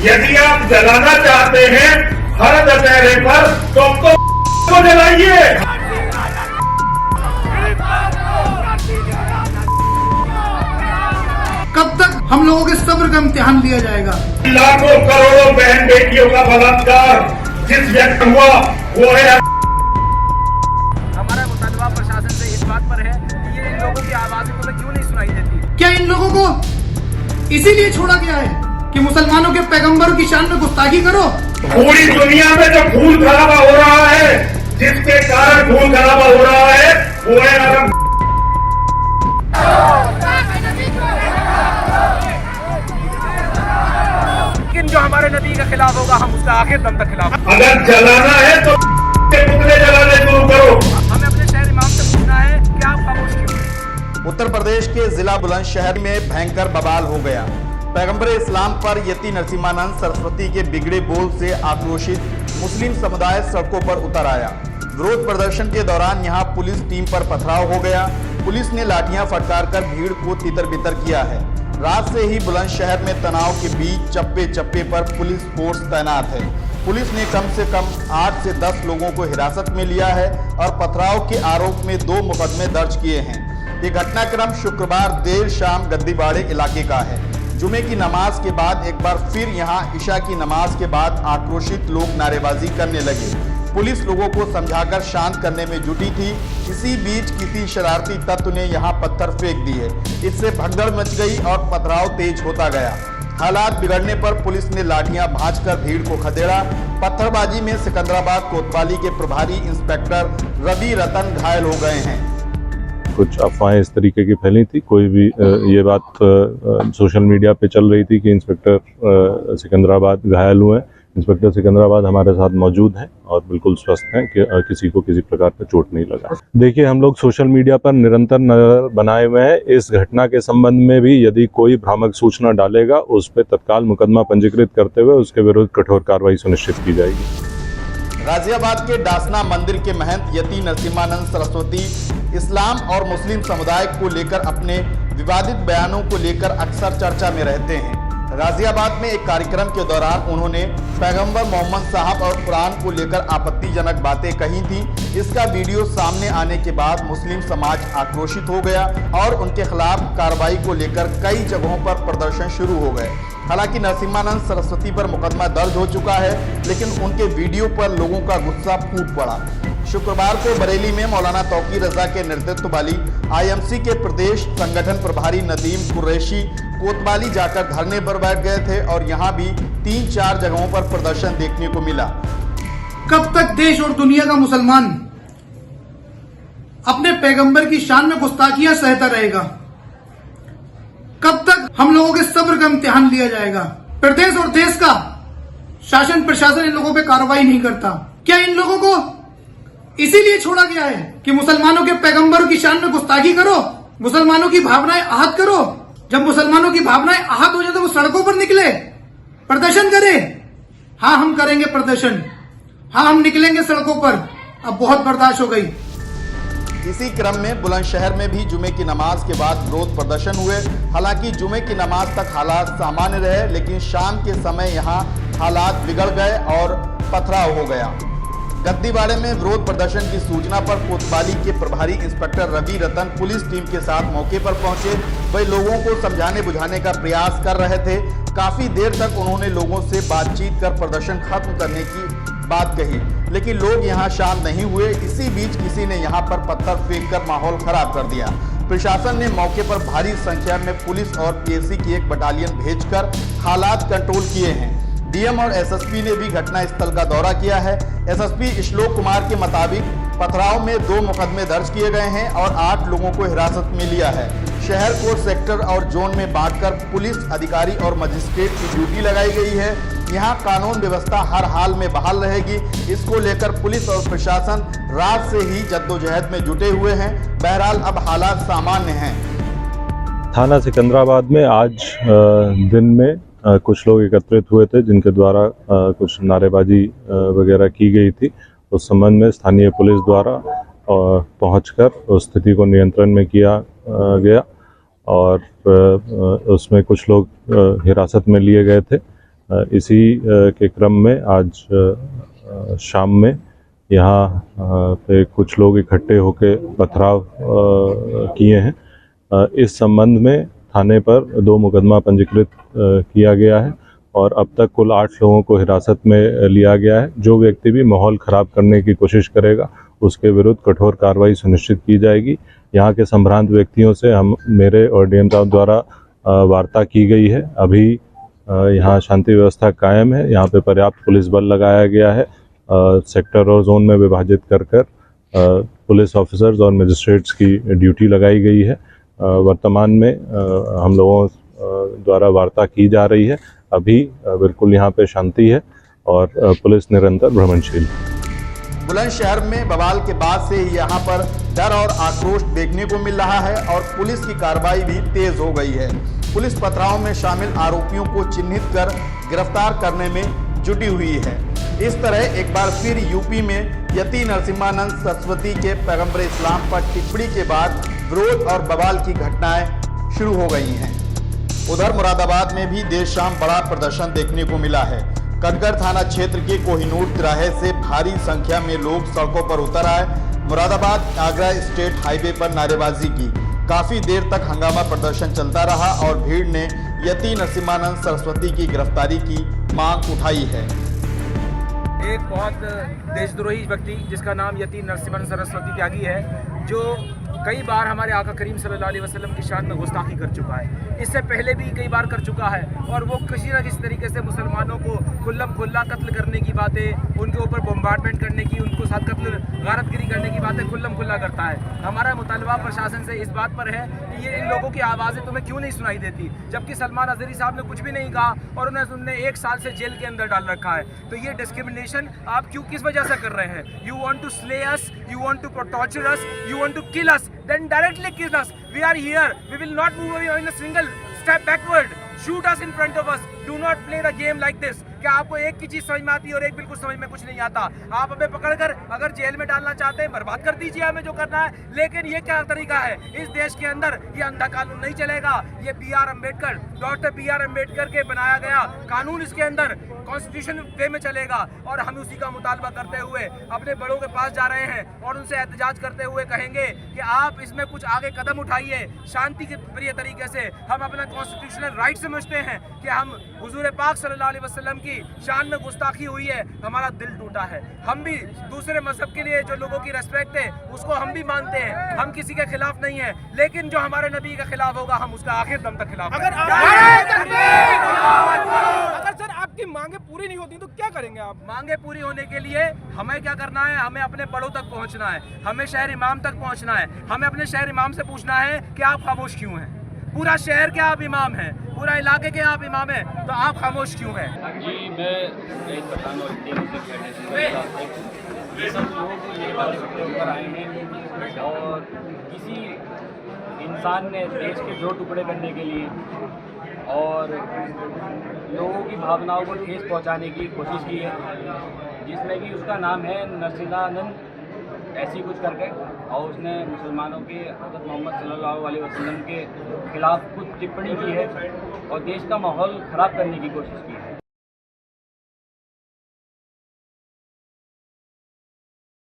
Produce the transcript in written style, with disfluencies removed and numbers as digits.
यदि आप जलाना चाहते हैं हर दशहरे पर तो को जलाइए। कब तक हम लोगों के सब्र का इम्तिहान लिया जाएगा? लाखों करोड़ों बहन बेटियों का बलात्कार जिस व्यक्ति हुआ वो है। हमारा मुतालबा प्रशासन से इस बात पर है कि ये इन लोगों की आवाज़ तुम्हें क्यों नहीं सुनाई देती? क्या इन लोगों को इसीलिए छोड़ा गया है कि मुसलमानों के पैगंबर की शान में गुस्ताखी करो? पूरी दुनिया में जो खून खराबा हो रहा है, जिसके कारण खून खराबा हो रहा है वो है अरब। लेकिन जो हमारे नबी के खिलाफ होगा हम उसका आखिर दम तक खिलाफ। अगर जलाना है तो पुतले जलाने शुरू करो। हमें अपने शहर इमाम से पूछना है कि आप खामोश क्यों? उत्तर प्रदेश के जिला बुलंदशहर में भयंकर बवाल हो गया। पैगंबर इस्लाम पर यति नरसिम्हानंद सरस्वती के बिगड़े बोल से आक्रोशित मुस्लिम समुदाय सड़कों पर उतर आया। विरोध प्रदर्शन के दौरान यहां पुलिस टीम पर पथराव हो गया। पुलिस ने लाठियां फटकारकर भीड़ को तितर-बितर किया है। रात से ही बुलंदशहर में तनाव के बीच चप्पे चप्पे पर पुलिस फोर्स तैनात है। पुलिस ने कम से कम 8 से 10 लोगों को हिरासत में लिया है और पथराव के आरोप में 2 मुकदमे दर्ज किए हैं। ये घटनाक्रम शुक्रवार देर शाम गद्दीबाड़े इलाके का है। जुमे की नमाज के बाद एक बार फिर यहां ईशा की नमाज के बाद आक्रोशित लोग नारेबाजी करने लगे। पुलिस लोगों को समझाकर शांत करने में जुटी थी। इसी बीच किसी शरारती तत्व ने यहां पत्थर फेंक दिए। इससे भगदड़ मच गई और पथराव तेज होता गया। हालात बिगड़ने पर पुलिस ने लाठियां भांजकर भीड़ को खदेड़ा। पत्थरबाजी में सिकंदराबाद कोतवाली के प्रभारी इंस्पेक्टर रवि रतन घायल हो गए हैं। कुछ अफवाहें इस तरीके की फैली थी। कोई भी ये बात सोशल मीडिया पे चल रही थी कि इंस्पेक्टर सिकंदराबाद घायल हुए हैं। इंस्पेक्टर सिकंदराबाद हमारे साथ मौजूद हैं और बिल्कुल स्वस्थ हैं कि किसी को किसी प्रकार का चोट नहीं लगा। देखिए, हम लोग सोशल मीडिया पर निरंतर नजर बनाए हुए हैं। इस घटना के संबंध में भी यदि कोई भ्रामक सूचना डालेगा उस पर तत्काल मुकदमा पंजीकृत करते हुए उसके विरुद्ध कठोर कार्रवाई सुनिश्चित की जाएगी। गाजियाबाद के डासना मंदिर के महंत यति नरसिम्हानंद सरस्वती इस्लाम और मुस्लिम समुदाय को लेकर अपने विवादित बयानों को लेकर अक्सर चर्चा में रहते हैं। गाजियाबाद में एक कार्यक्रम के दौरान उन्होंने पैगंबर मोहम्मद साहब और कुरान को लेकर आपत्तिजनक बातें कही थी। इसका वीडियो सामने आने के बाद मुस्लिम समाज आक्रोशित हो गया और उनके खिलाफ कार्रवाई को लेकर कई जगहों पर प्रदर्शन शुरू हो गए। हालांकि नरसिम्हानंद सरस्वती पर मुकदमा दर्ज हो चुका है, लेकिन उनके वीडियो पर लोगों का गुस्सा फूट पड़ा। शुक्रवार को बरेली में मौलाना तौकीर रजा के नेतृत्व वाली आईएमसी के प्रदेश संगठन प्रभारी नदीम कुरैशी कोतवाली जाकर धरने पर बैठ गए थे और यहां भी 3-4 जगहों पर प्रदर्शन देखने को मिला। कब तक देश और दुनिया का मुसलमान अपने पैगंबर की शान में गुस्ताखियां सहता रहेगा? कब तक हम लोगों के सब्र का इम्तिहान लिया जाएगा? प्रदेश और देश का शासन प्रशासन इन लोगों पे कार्रवाई नहीं करता। क्या इन लोगों को इसीलिए छोड़ा गया है कि मुसलमानों के पैगंबर की शान में गुस्ताखी करो, मुसलमानों की भावनाएं आहत करो? जब मुसलमानों की भावनाएं आहत हो जाए तो वो सड़कों पर निकले, प्रदर्शन करें। हाँ, हम करेंगे प्रदर्शन। हाँ, हम निकलेंगे सड़कों पर। अब बहुत बर्दाश्त हो गई। इसी क्रम में बुलंदशहर में भी जुमे की नमाज के बाद विरोध प्रदर्शन हुए। हालांकि जुमे की नमाज तक हालात सामान्य रहे, लेकिन शाम के समय यहां हालात बिगड़ गए और पथराव हो गया। गद्दीबाड़े में विरोध प्रदर्शन की सूचना पर कोतवाली के प्रभारी इंस्पेक्टर रवि रतन पुलिस टीम के साथ मौके पर पहुंचे। वे लोगों को समझाने बुझाने का प्रयास कर रहे थे। काफी देर तक उन्होंने लोगों से बातचीत कर प्रदर्शन खत्म करने की बात कही, लेकिन लोग यहां शांत नहीं हुए। इसी बीच किसी ने यहां पर पत्थर फेंककर माहौल खराब कर दिया। प्रशासन ने मौके पर भारी संख्या में पुलिस और पीएसी की एक बटालियन भेजकर हालात कंट्रोल किए हैं। डीएम और एसएसपी ने भी घटना स्थल का दौरा किया है। एसएसपी श्लोक कुमार के मुताबिक पथराव में 2 मुकदमे दर्ज किए गए हैं और 8 लोगों को हिरासत में लिया है। शहर को सेक्टर और जोन में बांटकर पुलिस अधिकारी और मजिस्ट्रेट की ड्यूटी लगाई गई है। यहाँ कानून व्यवस्था हर हाल में बहाल रहेगी। इसको लेकर पुलिस और प्रशासन रात से ही जद्दोजहद में जुटे हुए हैं। बहरहाल अब हालात सामान्य हैं। थाना सिकंदराबाद में आज दिन में कुछ लोग एकत्रित हुए थे जिनके द्वारा कुछ नारेबाजी वगैरह की गई थी। उस संबंध में स्थानीय पुलिस द्वारा पहुंचकर उस स्थिति को नियंत्रण में किया गया और उसमें कुछ लोग हिरासत में लिए गए थे। इसी के क्रम में आज शाम में यहाँ पे कुछ लोग इकट्ठे होकर पथराव किए हैं। इस संबंध में थाने पर 2 मुकदमा पंजीकृत किया गया है और अब तक कुल 8 लोगों को हिरासत में लिया गया है। जो व्यक्ति भी माहौल ख़राब करने की कोशिश करेगा उसके विरुद्ध कठोर कार्रवाई सुनिश्चित की जाएगी। यहाँ के संभ्रांत व्यक्तियों से मेरे और डीएम साहब द्वारा वार्ता की गई है। अभी यहाँ शांति व्यवस्था कायम है। यहाँ पे पर्याप्त पुलिस बल लगाया गया है। सेक्टर और जोन में विभाजित कर पुलिस ऑफिसर्स और मजिस्ट्रेट्स की ड्यूटी लगाई गई है। वर्तमान में हम लोगों द्वारा वार्ता की जा रही है। अभी बिल्कुल यहाँ पे शांति है और पुलिस निरंतर भ्रमणशील है। बुलंदशहर में बवाल के बाद से यहाँ पर डर और आक्रोश देखने को मिल रहा है और पुलिस की कार्रवाई भी तेज हो गई है। पुलिस पथराव में शामिल आरोपियों को चिन्हित कर गिरफ्तार करने में जुटी हुई है। इस तरह एक बार फिर यूपी में यति नरसिम्हानंद सरस्वती के पैगंबर इस्लाम पर टिप्पणी के बाद विरोध और बवाल की घटनाएं शुरू हो गई हैं। उधर मुरादाबाद में भी देर शाम बड़ा प्रदर्शन देखने को मिला है। कटघर थाना क्षेत्र के कोहिनूर तिराहे से भारी संख्या में लोग सड़कों पर उतर आए। मुरादाबाद आगरा स्टेट हाईवे पर नारेबाजी की। काफी देर तक हंगामा प्रदर्शन चलता रहा और भीड़ ने यति नरसिम्हानंद सरस्वती की गिरफ्तारी की मांग उठाई है। एक बहुत देशद्रोही व्यक्ति जिसका नाम यति नरसिम्हानंद सरस्वती त्यागी है, जो कई बार हमारे आका करीम सल्लल्लाहु अलैहि वसल्लम की शान में गुस्ताखी कर चुका है। इससे पहले भी कई बार कर चुका है और वो किसी न किसी तरीके से मुसलमानों को खुल्लम खुल्ला कत्ल करने की बातें, उनके ऊपर बम्बार्डमेंट करने की, उनको साथ कत्ल गारतगिरी करने की बातें खुल्लम खुल्ला करता है। हमारा मुतालबा प्रशासन से इस बात पर है कि ये इन लोगों की आवाज़ें तुम्हें क्यों नहीं सुनाई देती, जबकि सलमान अजहरी साहब ने कुछ भी नहीं कहा और उन्हें 1 साल से जेल के अंदर डाल रखा है। तो ये डिस्क्रिमिनेशन आप क्यों, किस वजह से कर रहे हैं? You want to slay us, you want to torture us, you want to kill us, then directly kill us. We are here, we will not move away in a single step backward. Shoot us in front of us. Do not play the game like this. क्या आपको एक की चीज समझ में आती है और एक बिल्कुल समझ में कुछ नहीं आता? आप हमें पकड़कर अगर जेल में डालना चाहते हैं, बर्बाद कर दीजिए हमें जो करना है, लेकिन ये क्या तरीका है? इस देश के अंदर ये अंधा कानून नहीं चलेगा। ये डॉक्टर बी आर अम्बेडकर के बनाया गया कानून इसके अंदर कॉन्स्टिट्यूशन वे में चलेगा और हम उसी का मुतालबा करते हुए अपने बड़ों के पास जा रहे हैं और उनसे एहतजाज करते हुए कहेंगे कि आप इसमें कुछ आगे कदम उठाइए शांति के प्रिय तरीके से। हम अपना कॉन्स्टिट्यूशनल राइट समझते हैं कि हम हुजूर पाक सल्लल्लाहु अलैहि वसल्लम की शान में गुस्ताखी हुई है, हमारा दिल टूटा है। हम भी दूसरे मजहब के लिए जो लोगों की रेस्पेक्ट है उसको हम भी मानते हैं, हम किसी के खिलाफ नहीं है, लेकिन जो हमारे नबी के खिलाफ होगा हम उसका आखिर दम तक खिलाफ। अगर सर आपकी मांगे पूरी नहीं होती तो क्या करेंगे आप? मांगे पूरी होने के लिए हमें क्या करना है? हमें अपने बड़ों तक पहुंचना है, हमें शहर इमाम तक पहुंचना है, हमें अपने शहर इमाम से पूछना है कि आप खामोश क्यों हैं? पूरा शहर के आप इमाम हैं, पूरा इलाके के आप इमाम हैं, तो आप खामोश क्यों हैं? जी मैं पठान और ये सब लोग मेरे वाले के ऊपर आए हैं और किसी इंसान ने देश के 2 टुकड़े करने के लिए और लोगों की भावनाओं को ठेस पहुंचाने की कोशिश की है, जिसमें कि उसका नाम है नरसिम्हानंद ऐसी कुछ करके, और उसने मुसलमानों के हज़रत मोहम्मद सल्लल्लाहु अलैहि वसल्लम के खिलाफ कुछ टिप्पणी की है और देश का माहौल ख़राब करने की कोशिश की है।